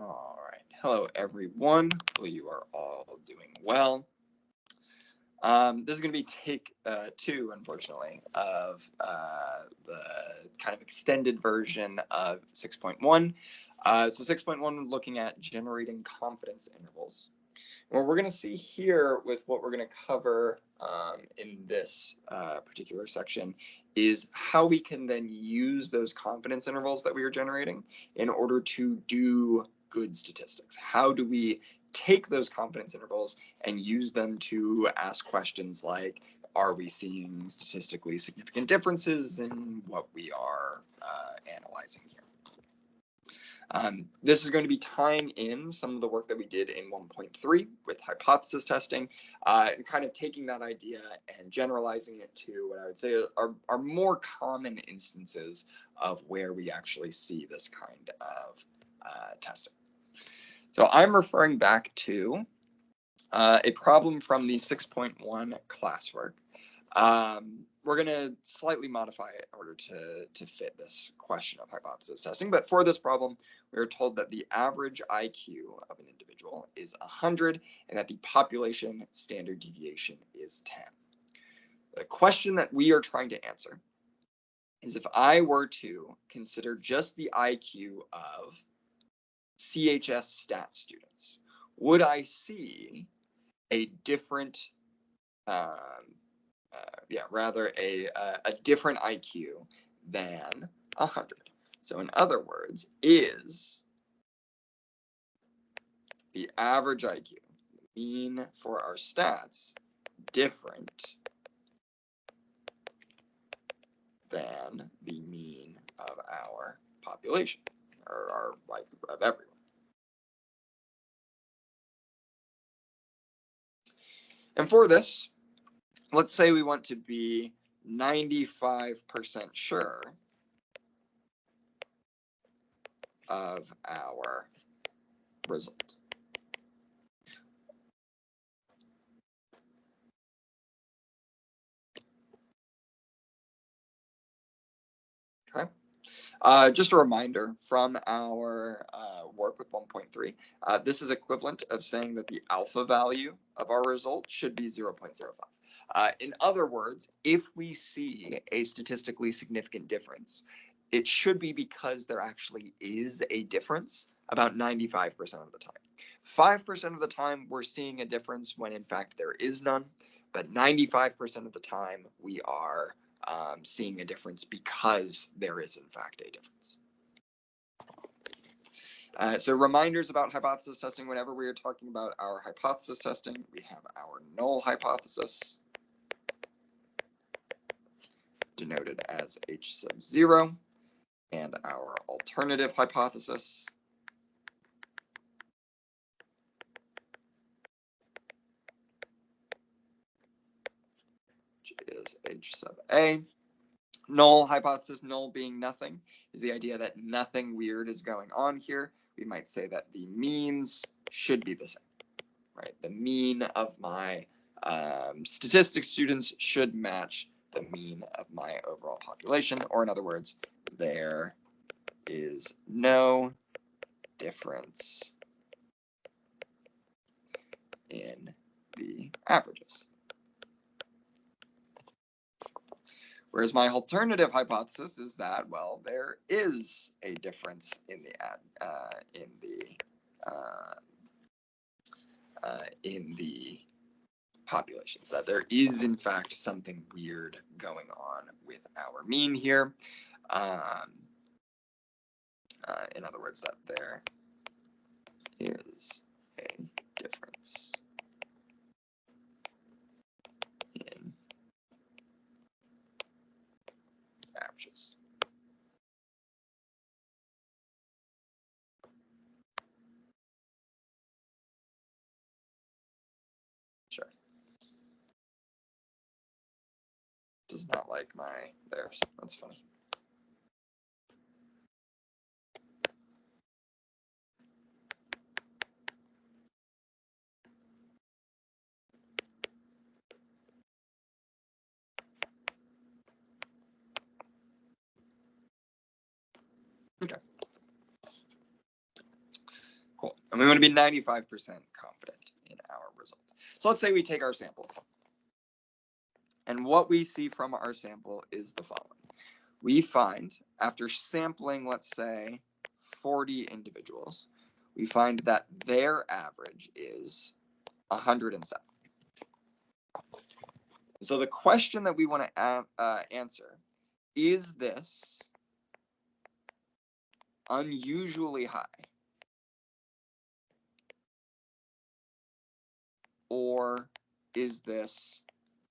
All right. Hello, everyone. Hopefully you are all doing well. This is going to be take 2, unfortunately, of the kind of extended version of 6.1. So 6.1, looking at generating confidence intervals. What we're going to see here with what we're going to cover in this particular section is how we can then use those confidence intervals that we are generating in order to do good statistics. How do we take those confidence intervals and use them to ask questions like, are we seeing statistically significant differences in what we are analyzing here? This is going to be tying in some of the work that we did in 1.3 with hypothesis testing, and kind of taking that idea and generalizing it to what I would say are more common instances of where we actually see this kind of testing. So I'm referring back to a problem from the 6.1 classwork. We're going to slightly modify it in order to fit this question of hypothesis testing. But for this problem, we are told that the average IQ of an individual is 100 and that the population standard deviation is 10. The question that we are trying to answer is if I were to consider just the IQ of CHS stat students, would I see a different a different IQ than 100. So in other words, is the average IQ, the mean for our stats, different than the mean of our population, or our life of everyone? And for this, let's say we want to be 95% sure of our result. Okay. Just a reminder from our work with 1.3, this is equivalent of saying that the alpha value of our result should be 0.05. In other words, if we see a statistically significant difference, it should be because there actually is a difference about 95% of the time. 5% of the time, we're seeing a difference when in fact there is none, but 95% of the time, we are seeing a difference because there is in fact a difference. So reminders about hypothesis testing. Whenever we are talking about our hypothesis testing, we have our null hypothesis, denoted as H sub 0, and our alternative hypothesis, which is H sub A. Null hypothesis, null being nothing, is the idea that nothing weird is going on here. We might say that the means should be the same, right? The mean of my statistics students should match the mean of my overall population, or in other words, there is no difference in the averages. Whereas my alternative hypothesis is that, well, there is a difference in the populations, that there is in fact something weird going on with our mean here. In other words, that there is a difference in averages. Sure. Does not like my theirs. That's funny. Okay. And we want to be 95% confident in our result. So let's say we take our sample. And what we see from our sample is the following. We find, after sampling, let's say, 40 individuals, we find that their average is 107. So the question that we want to answer, is this unusually high? Or is this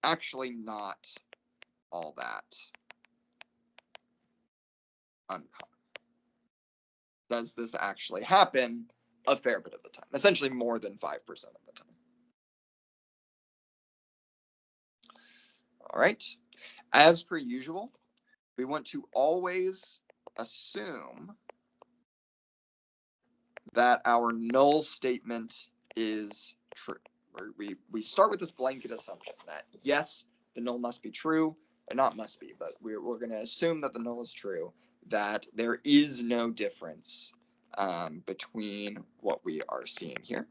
actually not all that uncommon? Does this actually happen a fair bit of the time? Essentially more than 5% of the time. All right. As per usual, we want to always assume that our null statement is true. We start with this blanket assumption that yes, the null must be true, and not must be, but we're going to assume that the null is true, that there is no difference between what we are seeing here.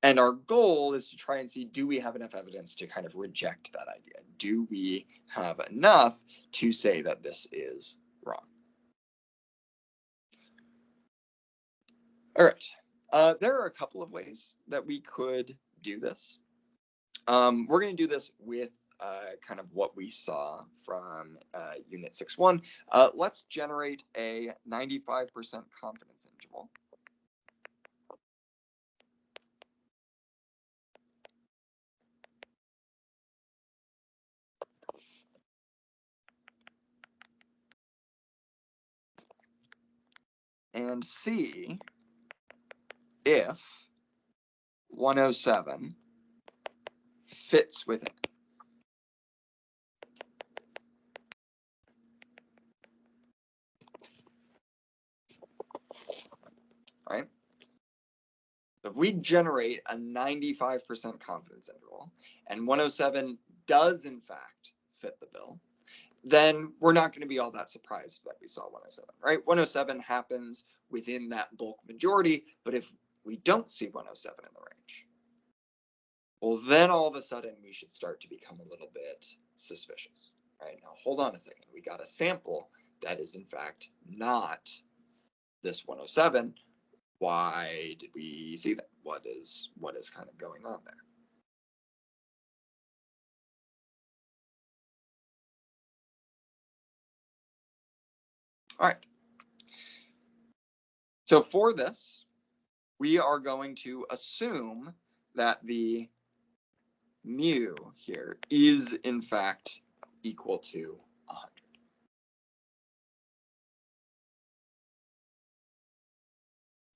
And our goal is to try and see, do we have enough evidence to kind of reject that idea? Do we have enough to say that this is wrong? All right. There are a couple of ways that we could do this. We're going to do this with kind of what we saw from Unit 6.1. Let's generate a 95% confidence interval. And see if 107 fits within. Right? So if we generate a 95% confidence interval and 107 does in fact fit the bill, then we're not going to be all that surprised that we saw 107, right? 107 happens within that bulk majority, but if we don't see 107 in the range, well, then all of a sudden we should start to become a little bit suspicious, right? Now, hold on a second. We got a sample that is in fact not this 107. Why did we see that? What is kind of going on there? All right. So for this, we are going to assume that the mu here is in fact equal to 100.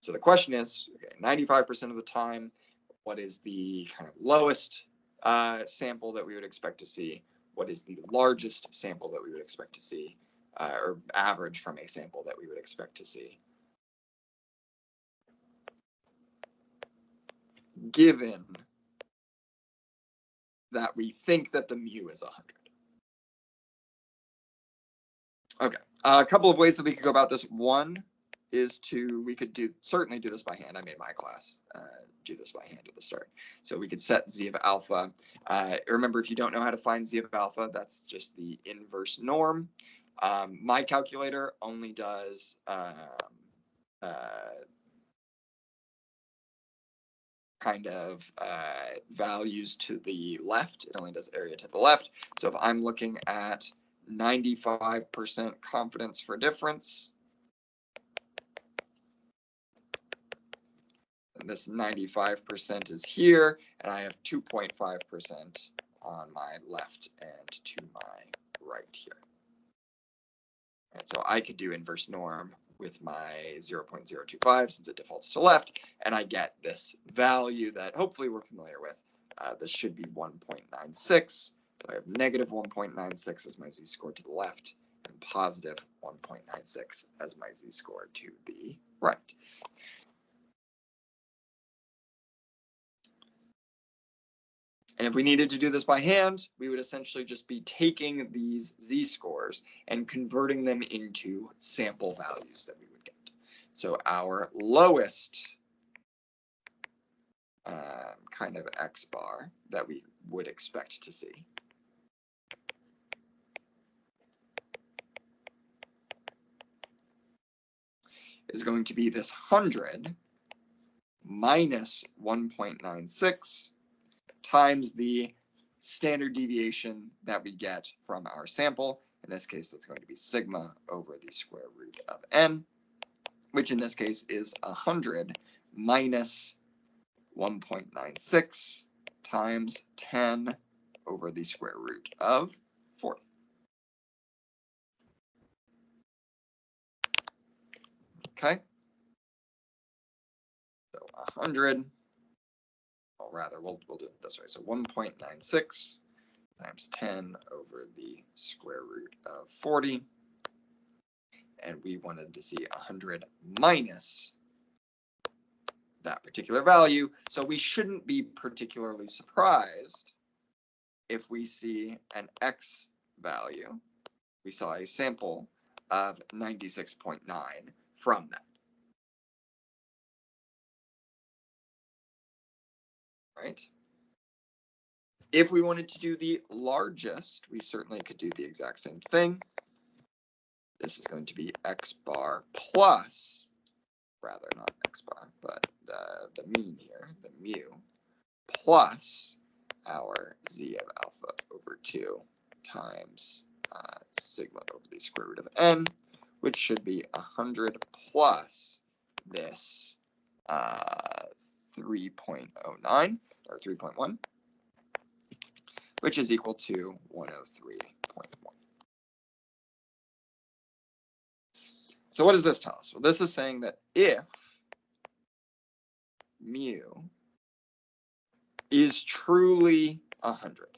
So the question is, okay, 95% of the time, what is the kind of lowest sample that we would expect to see? What is the largest sample that we would expect to see, or average from a sample that we would expect to see? Given that we think that the mu is 100. Okay, a couple of ways that we could go about this. One is we could certainly do this by hand. I made my class do this by hand at the start. So we could set z of alpha. Remember, if you don't know how to find z of alpha, that's just the inverse norm. My calculator only does kind of values to the left. It only does area to the left. So if I'm looking at 95% confidence for difference, and this 95% is here, and I have 2.5% on my left and to my right here. And so I could do inverse norm with my 0.025 since it defaults to left, and I get this value that hopefully we're familiar with. This should be 1.96. So I have negative 1.96 as my z-score to the left, and positive 1.96 as my z-score to the right. And if we needed to do this by hand, we would essentially just be taking these z-scores and converting them into sample values that we would get. So our lowest kind of X bar that we would expect to see is going to be this 100 minus 1.96 times the standard deviation that we get from our sample. In this case, that's going to be sigma over the square root of n, which in this case is 100 minus 1.96 times 10 over the square root of 40. Okay. So 100, or rather, we'll do it this way. So 1.96 times 10 over the square root of 40. And we wanted to see 100 minus that particular value. So we shouldn't be particularly surprised if we see an X value. We saw a sample of 96.9 from that. Right? If we wanted to do the largest, we certainly could do the exact same thing. This is going to be X bar plus, rather not X bar, but the mean here, the mu, plus our z of alpha over 2 times sigma over the square root of n, which should be 100 plus this 3.09 or 3.1, which is equal to 103.1. So what does this tell us? Well, this is saying that if mu is truly 100,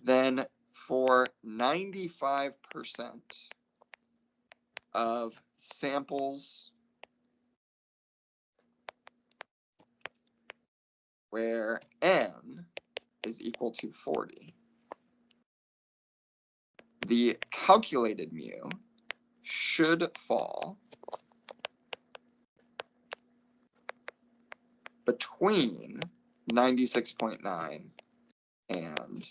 then for 95% of samples where n is equal to 40, the calculated mu should fall between 96.9 and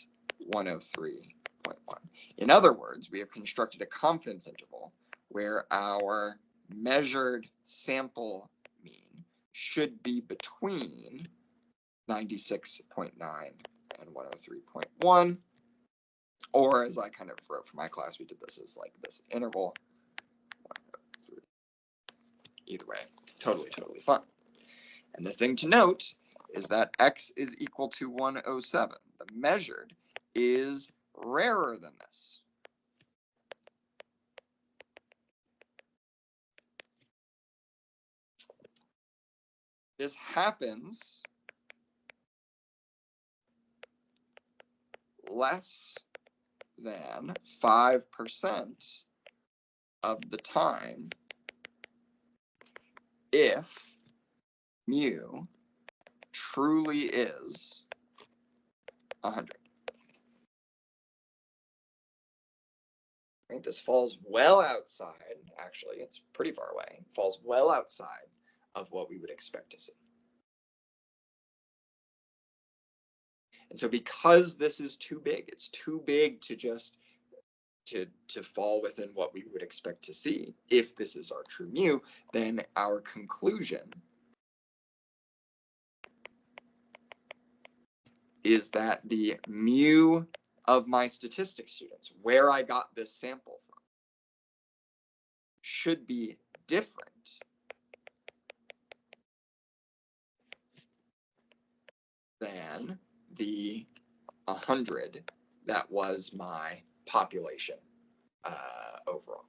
103.1. In other words, we have constructed a confidence interval where our measured sample mean should be between 96.9 and 103.1, or as I kind of wrote for my class, we did this as like this interval. 103. Either way, totally fine. And the thing to note is that X is equal to 107. The measured is rarer than this. This happens less than 5% of the time if mu truly is 100. Right? This falls well outside, actually, it's pretty far away, falls well outside of what we would expect to see. And so because this is too big, it's too big to just to fall within what we would expect to see. If this is our true mu, then our conclusion is that the mu of my statistics students, where I got this sample from, should be different than the 100 that was my population overall.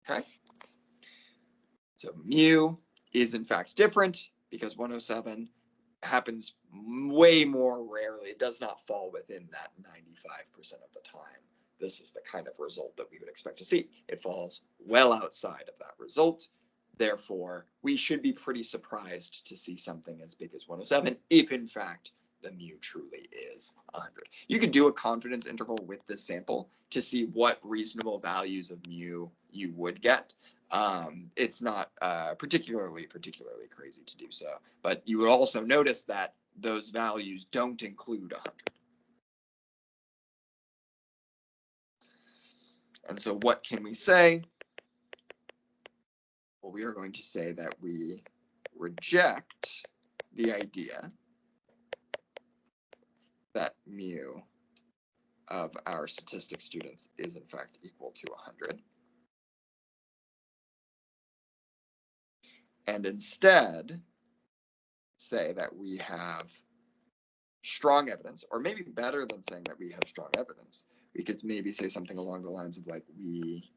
Okay. So mu is in fact different because 107 happens way more rarely, it does not fall within that 95% of the time. This is the kind of result that we would expect to see. It falls well outside of that result. Therefore, we should be pretty surprised to see something as big as 107 if, in fact, the mu truly is 100. You could do a confidence interval with this sample to see what reasonable values of mu you would get. It's not particularly crazy to do so, but you will also notice that those values don't include 100. And so what can we say? Well, we are going to say that we reject the idea that mu of our statistics students is in fact equal to 100. And instead say that we have strong evidence, or maybe better than saying that we have strong evidence, we could maybe say something along the lines of like, we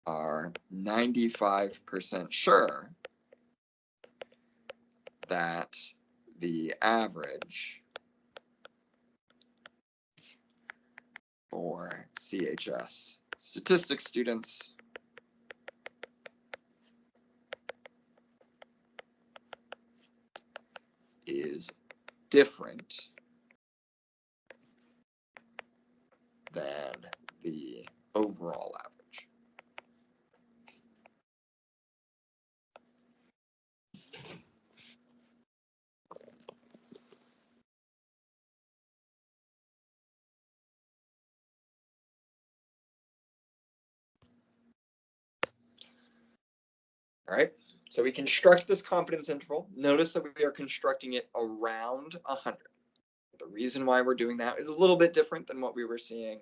are 95% sure that the average for CHS statistics students is different than the overall average. All right, so we construct this confidence interval. Notice that we are constructing it around 100. The reason why we're doing that is a little bit different than what we were seeing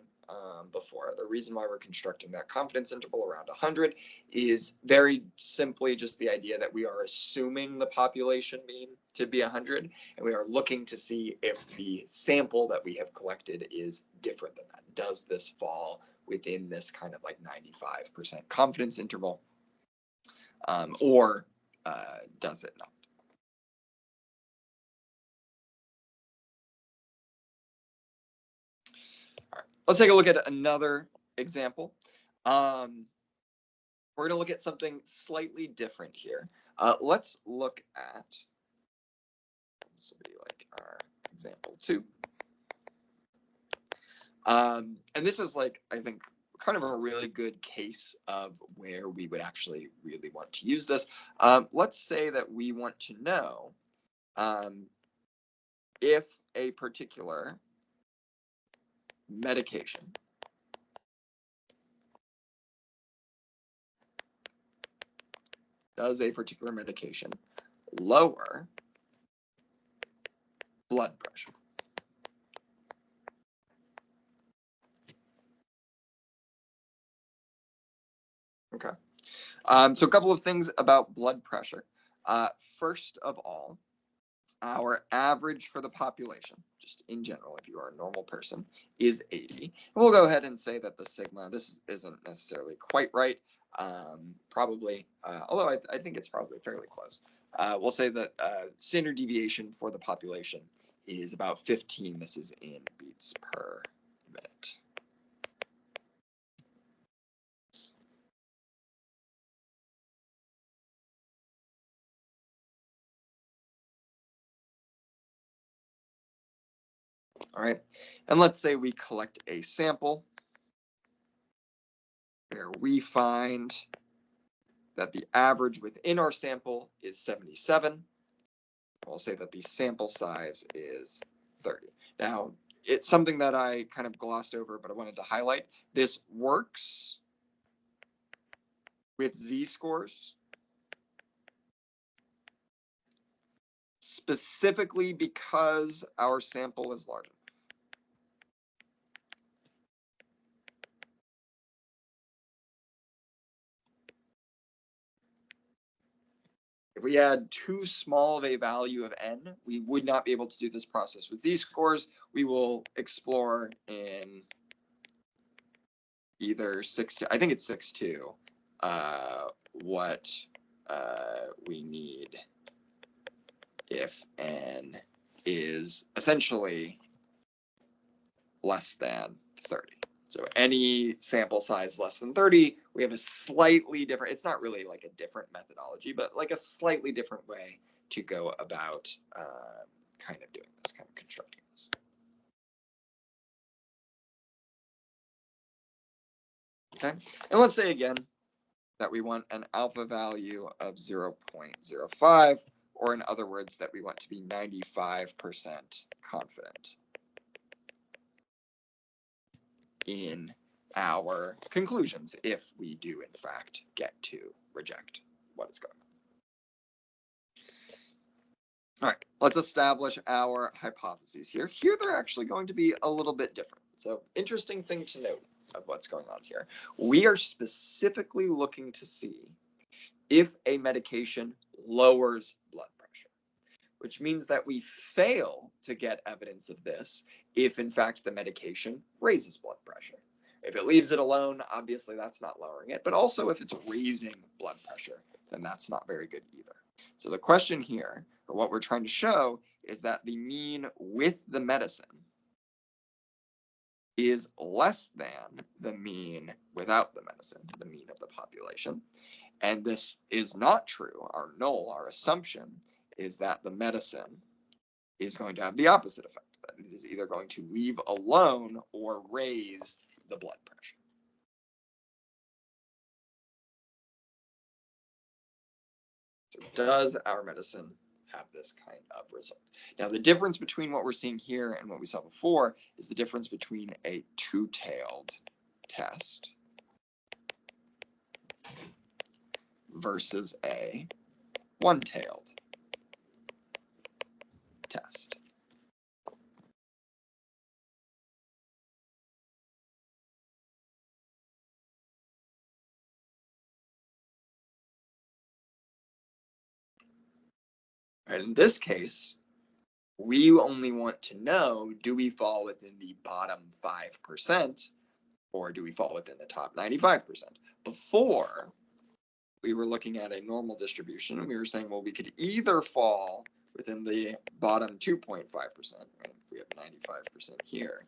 before. The reason why we're constructing that confidence interval around 100 is very simply just the idea that we are assuming the population mean to be 100, and we are looking to see if the sample that we have collected is different than that. Does this fall within this kind of like 95% confidence interval, or does it not? Let's take a look at another example. We're going to look at something slightly different here. Let's look at, this will be like our example 2. And this is like, I think, kind of a really good case of where we would actually really want to use this. Let's say that we want to know if a particular medication lower blood pressure. Okay. So a couple of things about blood pressure. First of all, our average for the population, just in general, if you are a normal person, is 80. And we'll go ahead and say that the sigma, this isn't necessarily quite right, probably, although I think it's probably fairly close. We'll say that standard deviation for the population is about 15. This is in beats per minute. All right, and let's say we collect a sample where we find that the average within our sample is 77. We'll say that the sample size is 30. Now, it's something that I kind of glossed over, but I wanted to highlight. This works with z-scores specifically because our sample is large. If we had too small of a value of n, we would not be able to do this process with z-scores. We will explore in either 6.2, I think it's 6.2, what we need if n is essentially less than 30. So any sample size less than 30, we have a slightly different, it's not really like a different methodology, but like a slightly different way to go about kind of doing this, kind of constructing this. Okay, and let's say again that we want an alpha value of 0.05, or in other words, that we want to be 95% confident in our conclusions if we do in fact get to reject what is going on. All right, let's establish our hypotheses here. Here they're actually going to be a little bit different. So interesting thing to note of what's going on here. We are specifically looking to see if a medication lowers blood pressure, which means that we fail to get evidence of this if in fact the medication raises blood pressure. If it leaves it alone, obviously that's not lowering it, but also if it's raising blood pressure, then that's not very good either. So the question here, or what we're trying to show, is that the mean with the medicine is less than the mean without the medicine, the mean of the population. And this is not true. Our null, our assumption, is that the medicine is going to have the opposite effect, that it is either going to leave alone or raise the blood pressure. So does our medicine have this kind of result? Now, the difference between what we're seeing here and what we saw before is the difference between a two-tailed test versus a one-tailed test. Right, in this case, we only want to know, do we fall within the bottom 5% or do we fall within the top 95%? Before, we were looking at a normal distribution and we were saying, well, we could either fall within the bottom 2.5%, right? We have 95% here,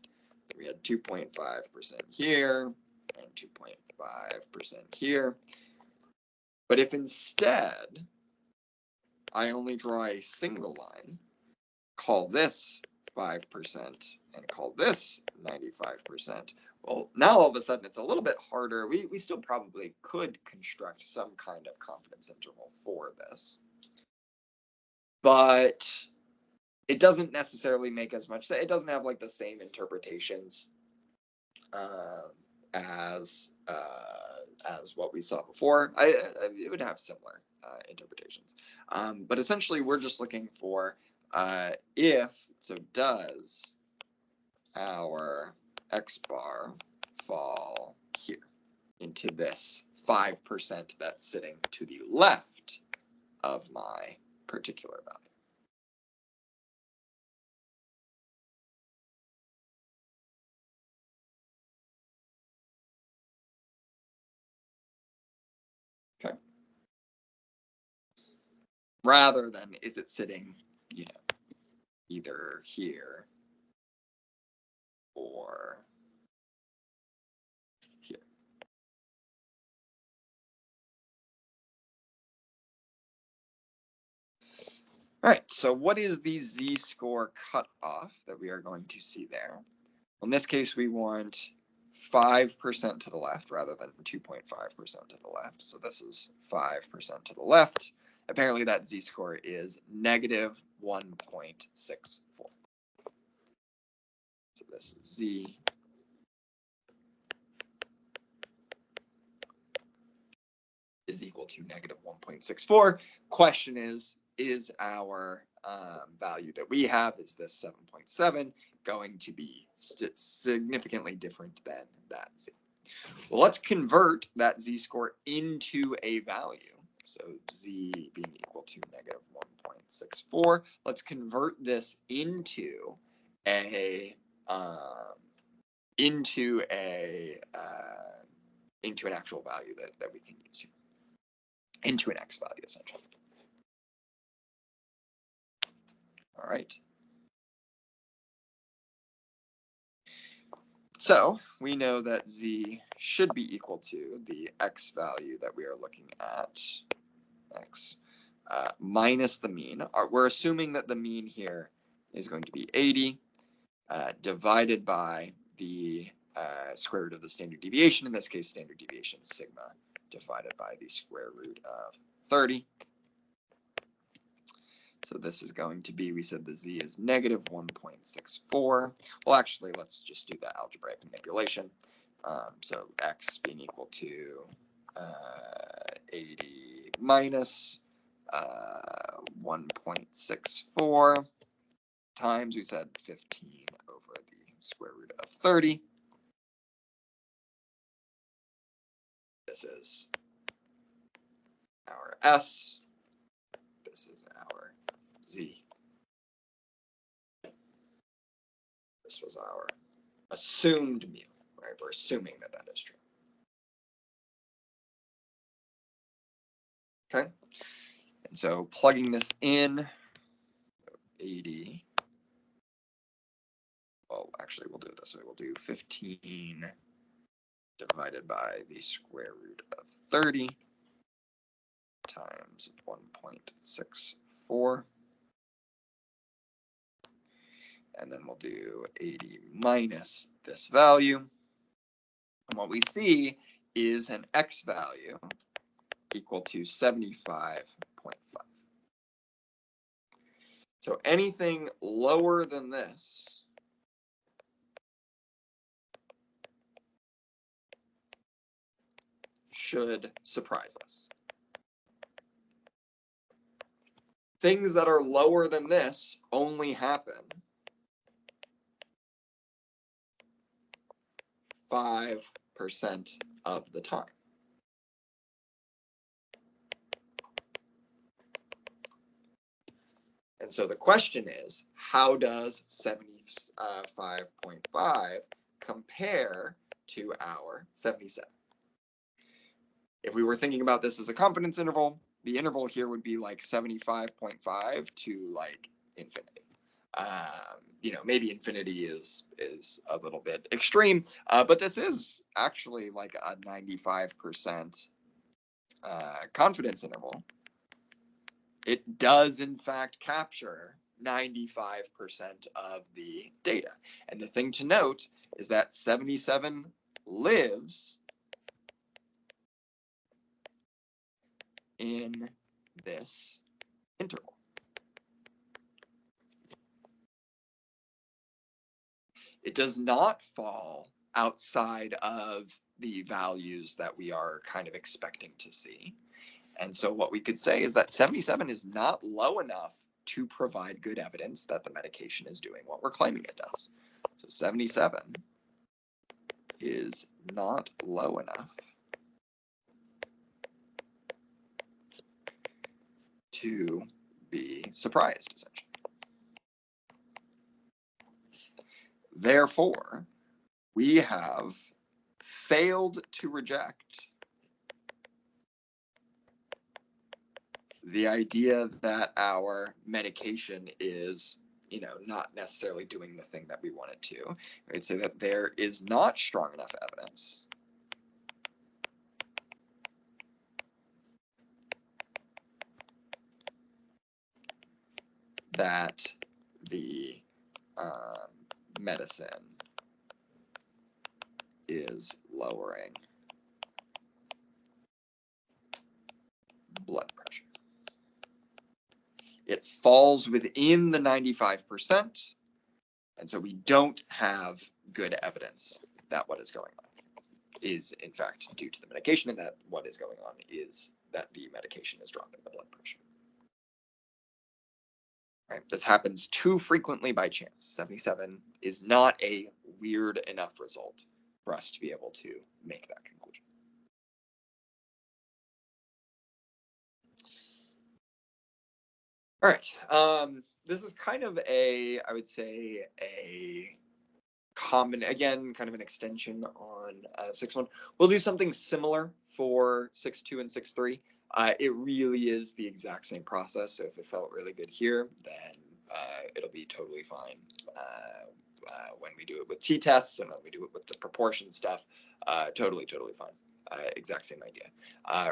then we had 2.5% here and 2.5% here. But if instead I only draw a single line, call this 5% and call this 95%. Well, now all of a sudden it's a little bit harder. We still probably could construct some kind of confidence interval for this, but it doesn't necessarily make as much sense. It doesn't have like the same interpretations as what we saw before. It would have similar interpretations, but essentially we're just looking for if, so does our X bar fall here into this 5% that's sitting to the left of my particular value. Okay. Rather than is it sitting, you know, either here or here. All right, so what is the z-score cutoff that we are going to see there? In this case, we want 5% to the left rather than 2.5% to the left. So this is 5% to the left. Apparently that z-score is negative 1.64. So this is z is equal to negative 1.64. Question is our value that we have, is this 7.7, going to be significantly different than that z? Well, let's convert that z-score into a value. So z being equal to negative 1.64. Let's convert this into an actual value that we can use here, into an x value essentially. All right. So we know that z should be equal to the x value that we are looking at, x, minus the mean. We're assuming that the mean here is going to be 80 divided by the square root of the standard deviation. In this case, standard deviation sigma divided by the square root of 30. So this is going to be, we said the z is negative 1.64. Well, actually, let's just do the algebraic manipulation. So x being equal to 80 minus 1.64 times, we said 15 over the square root of 30. This is our s. This is our z. This was our assumed mu, right? We're assuming that that is true. Okay. And so plugging this in, 80. Well, actually, we'll do it this way. We'll do 15 divided by the square root of 30 times 1.64. And then we'll do 80 minus this value. And what we see is an x value equal to 75.5. So anything lower than this should surprise us. Things that are lower than this only happen 5% of the time. And so the question is, how does 75.5 compare to our 77? If we were thinking about this as a confidence interval, the interval here would be like 75.5 to like infinity. Maybe infinity is a little bit extreme, but this is actually like a 95% confidence interval. It does in fact capture 95% of the data. And the thing to note is that 77 lives in this interval. It does not fall outside of the values that we are kind of expecting to see. And so what we could say is that 77 is not low enough to provide good evidence that the medication is doing what we're claiming it does. So 77 is not low enough to be surprised, essentially. Therefore, we have failed to reject the idea that our medication is, not necessarily doing the thing that we want it to. I'd say that there is not strong enough evidence that the medicine is lowering blood pressure. It falls within the 95%, and so we don't have good evidence that what is going on is in fact due to the medication, and that what is going on is that the medication is dropping the blood pressure. Right? This happens too frequently by chance. 77 is not a weird enough result for us to be able to make that conclusion. All right. This is kind of I would say, a common, again, kind of an extension on 6.1. We'll do something similar for 6.2 and 6.3. It really is the exact same process. So if it felt really good here, then it'll be totally fine when we do it with t-tests and when we do it with the proportion stuff. Totally fine. Exact same idea.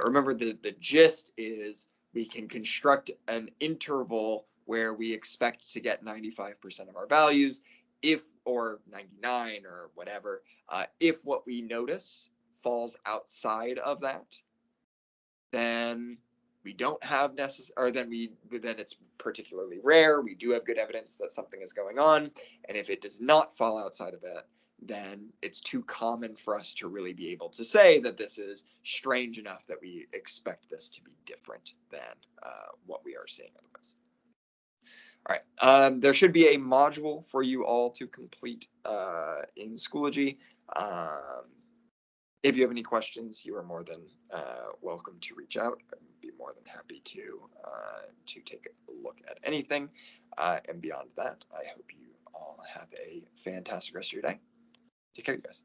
Remember, the gist is we can construct an interval where we expect to get 95% of our values, if, or 99 or whatever, if what we notice falls outside of that, then we don't have or then it's particularly rare. We do have good evidence that something is going on. And if it does not fall outside of it, then it's too common for us to really be able to say that this is strange enough that we expect this to be different than what we are seeing otherwise. All right, there should be a module for you all to complete in Schoology. If you have any questions, you are more than welcome to reach out. I'd be more than happy to take a look at anything. And beyond that, I hope you all have a fantastic rest of your day. Take care, you guys.